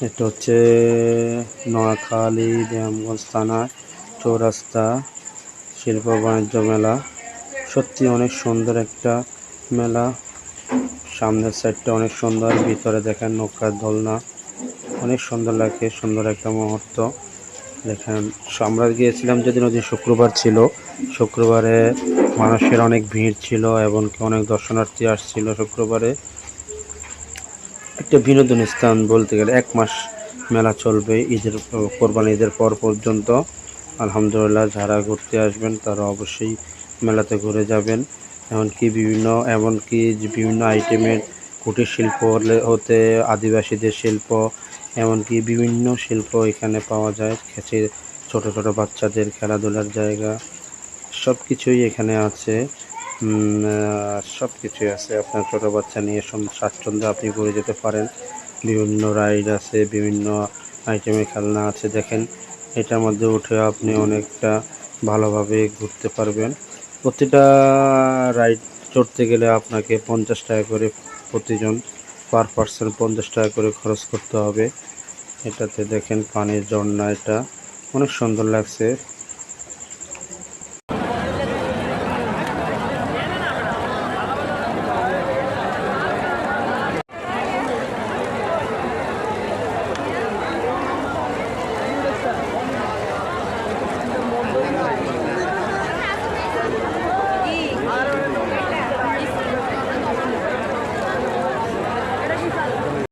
এটা হচ্ছে নোয়াখালী ব্যায়ামগঞ্জ থানা চৌরাস্তা শিল্প বাণিজ্য মেলা। সত্যি অনেক সুন্দর একটা মেলা। সামনের সাইডটা অনেক সুন্দর, ভিতরে দেখেন নৌকার দোলনা, অনেক সুন্দর লাগে, সুন্দর একটা মুহূর্ত। দেখেন আমরা গিয়েছিলাম যেদিন, ওই দিন শুক্রবার ছিল। শুক্রবারে মানুষের অনেক ভিড় ছিল এবং অনেক দর্শনার্থী আসছিল। শুক্রবারে একটা বিনোদন স্থান বলতে গেলে 1 মাস মেলা চলবে, ঈদের কোরবানি ঈদের পর পর্যন্ত। আলহামদুলিল্লাহ, যারা ঘুরতে আসবেন তারা অবশ্যই মেলাতে ঘুরে যাবেন। এমনকি বিভিন্ন আইটেমের কুটির শিল্প হতে আদিবাসীদের শিল্প, এমনকি বিভিন্ন শিল্প এখানে পাওয়া যায়। ছোট ছোট বাচ্চাদের খেলাধুলার জায়গা, সব কিছুই এখানে আছে। সব কিছুই আছে, আপনার ছোটো বাচ্চা নিয়ে স্বাচ্ছন্দ্যে আপনি ঘুরে যেতে পারেন। বিভিন্ন রাইড আছে, বিভিন্ন আইটেমের খেলনা আছে। দেখেন এটার মধ্যে উঠে আপনি অনেকটা ভালোভাবে ঘুরতে পারবেন। প্রতিটা রাইড চড়তে গেলে আপনাকে 50 টাকা করে প্রতিজন, পার পার্সন 50 টাকা করে খরচ করতে হবে। এটাতে দেখেন পানির ঝর্ণা, এটা অনেক সুন্দর লাগছে।